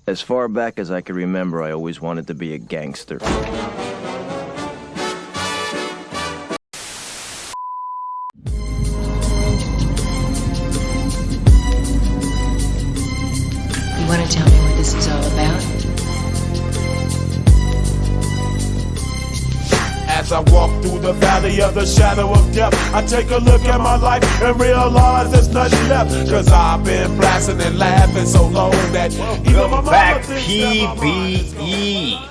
As far back as I can remember, I always wanted to be a gangster. You want to tell me what this is all about? As I walk through the valley of the shadow of death, I take a look at my life and realize there's nothing left. Cause I've been blasting and laughing so long that even my mama Back thinks that my mind is PBE.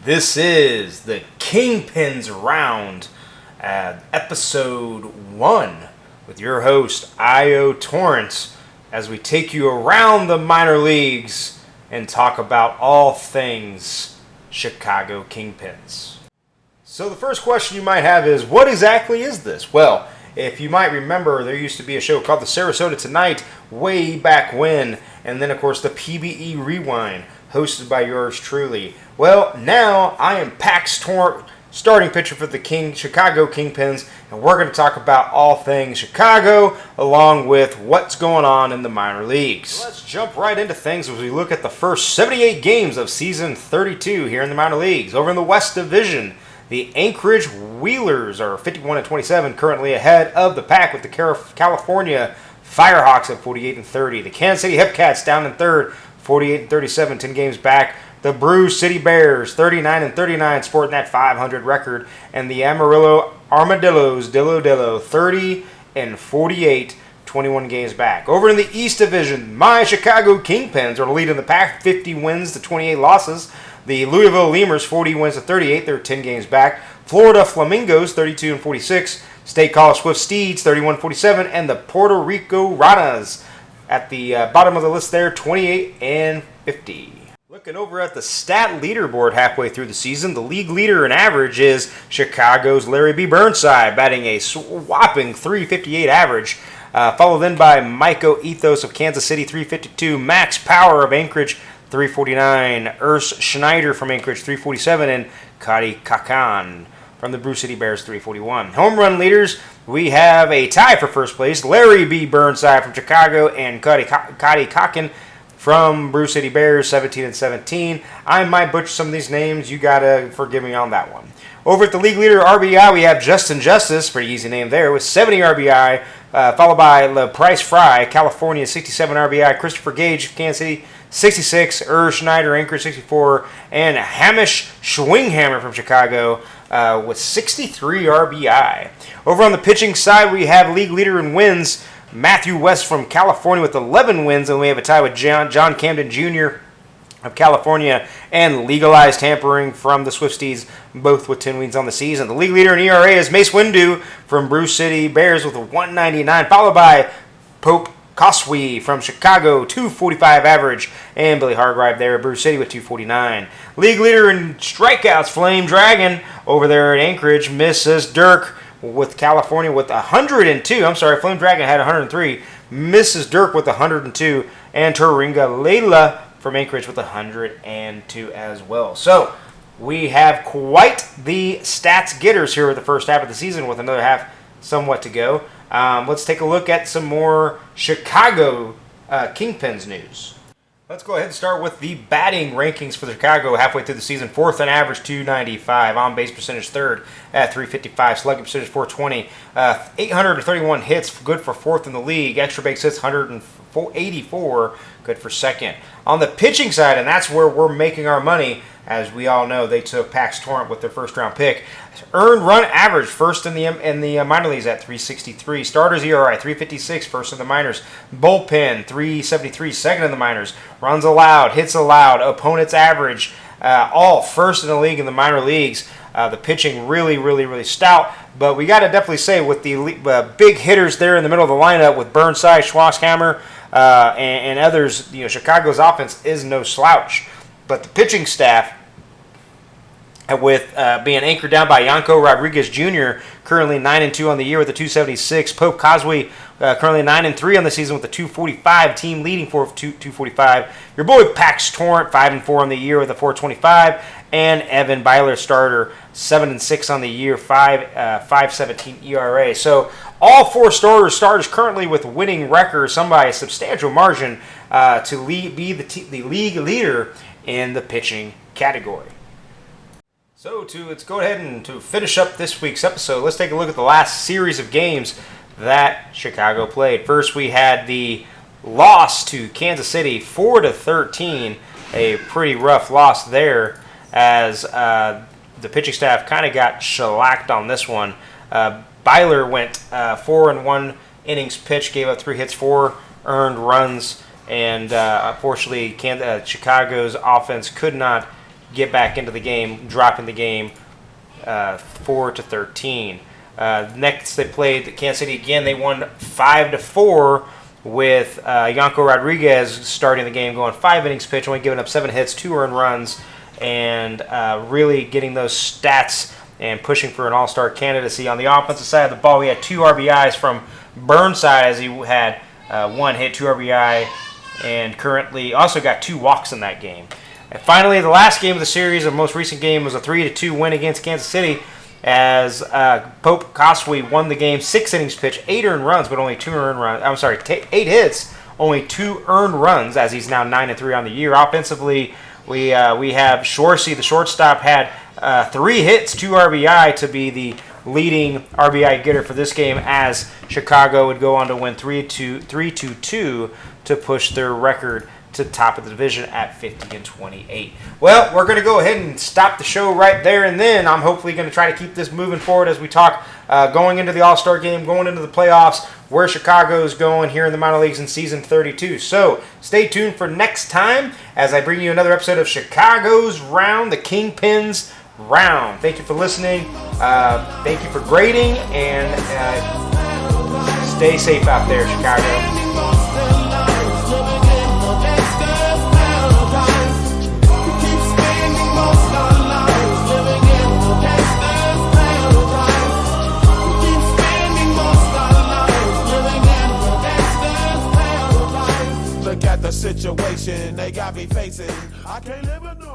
This is the Kingpins Round, episode 1, with your host Ioe Torrent, as we take you around the minor leagues and talk about all things Chicago Kingpins. So the first question you might have is, what exactly is this? Well, if you might remember, there used to be a show called The Sarasota Tonight way back when, and then of course the PBE Rewind, hosted by yours truly. Well, now I am Pax Torrent, starting pitcher for the Chicago Kingpins, and we're going to talk about all things Chicago, along with what's going on in the minor leagues. So let's jump right into things as we look at the first 78 games of season 32 here in the minor leagues. Over in the West Division, the Anchorage Wheelers are 51-27, currently ahead of the pack with the California Firehawks at 48-30. The Kansas City Hepcats down in third, 48-37, 10 games back. The Brew City Bears, 39-39, sporting that .500 record. And the Amarillo Armadillos, Dillo, 30-48, 21 games back. Over in the East Division, my Chicago Kingpins are leading the pack, 50 wins to 28 losses. The Louisville Lemurs, 40 wins to 38. They're 10 games back. Florida Flamingos, 32-46. State College Swift Steeds, 31-47. And the Puerto Rico Ranas at the bottom of the list there, 28-50. Looking over at the stat leaderboard halfway through the season, the league leader in average is Chicago's Larry B. Burnside, batting a whopping .358 average. Followed then by Maiko Ethos of Kansas City, .352. Max Power of Anchorage, .349, Urs Schneider from Anchorage, .347, and Kari Kakan from the Brew City Bears, .341. Home run leaders, we have a tie for first place. Larry B. Burnside from Chicago and Kari Kakan from Brew City Bears, 17-17. I might butcher some of these names. You gotta forgive me on that one. Over at the league leader RBI, we have Justin Justice, pretty easy name there, with 70 RBI, followed by Le Price Fry, California, 67 RBI, Christopher Gage, Kansas City, 66, Schneider, Anchorage, 64, and Hamish Schwinghammer from Chicago with 63 RBI. Over on the pitching side, we have league leader in wins, Matthew West from California with 11 wins, and we have a tie with John Camden Jr. of California and legalized tampering from the Swift Steeds, both with 10 wins on the season. The league leader in ERA is Mace Windu from Brew City Bears with a 199, followed by Pope Coswe from Chicago, 245 average, and Billy Hargreave there at Brew City with 249. League leader in strikeouts, Flame Dragon over there at Anchorage, Mrs. Dirk with California with 102. I'm sorry, Flame Dragon had 103. Mrs. Dirk with 102, and Turinga Leila from Anchorage with 102 as well. So we have quite the stats getters here with the first half of the season, with another half somewhat to go. Let's take a look at some more Chicago Kingpins news. Let's go ahead and start with the batting rankings for Chicago halfway through the season. Fourth in average, 295. On-base percentage, third at 355. Slugging percentage, 420. 831 hits, good for fourth in the league. Extra base hits, 184, good for second. On the pitching side, and that's where we're making our money, as we all know, they took Pax Torrent with their first-round pick. Earned run average, first in the minor leagues at 363. Starters ERA, 356, first in the minors. Bullpen, 373, second in the minors. Runs allowed, hits allowed, opponents average, all first in the league in the minor leagues. The pitching really stout. But we got to definitely say, with the big hitters there in the middle of the lineup with Burnside, Schwarzhammer, and others, Chicago's offense is no slouch. But the pitching staff, with being anchored down by Yanko Rodriguez Jr., currently 9-2 on the year with a 276. Pope Coswe currently 9-3 on the season with a 245, team leading for 245. Your boy Ioe Torrent 5-4 on the year with a 425, and Evan Byler, starter, 7-6 on the year, 5.17 ERA. So all four starters currently with winning records, some by a substantial margin, to be the league leader in the pitching category. So let's go ahead and to finish up this week's episode, let's take a look at the last series of games that Chicago played. First, we had the loss to Kansas City, 4-13, a pretty rough loss there, as the pitching staff kind of got shellacked on this one. Byler went 4-1 innings pitched, gave up 3 hits, 4 earned runs, and unfortunately, Chicago's offense could not get back into the game, dropping the game 4-13. Next, they played Kansas City again. They won 5-4 with Yanko Rodriguez starting the game, going 5 innings pitched, only giving up 7 hits, 2 earned runs, and really getting those stats and pushing for an all-star candidacy. On the offensive side of the ball, we had 2 RBIs from Burnside, as he had 1 hit, 2 RBI, and currently also got 2 walks in that game. And finally, the last game of the series, the most recent game, was a 3-2 win against Kansas City, as Pope Cosway won the game, 6 innings pitched, 8 earned runs, but only 2 earned runs. 8 hits, only 2 earned runs, as he's now 9-3 on the year. Offensively, we have Shorsey, the shortstop, had 3 hits, 2 RBI, to be the leading RBI getter for this game, as Chicago would go on to win 3-2 to push their record to top of the division at 50-28. Well, we're going to go ahead and stop the show right there and then. I'm hopefully going to try to keep this moving forward as we talk going into the All-Star game, going into the playoffs, where Chicago's going here in the minor leagues in season 32. So stay tuned for next time as I bring you another episode of Chicago's Round, the Kingpins Round. Thank you for listening. Thank you for grading, and stay safe out there, Chicago. Look at the situation they got me facing. I can't live a normal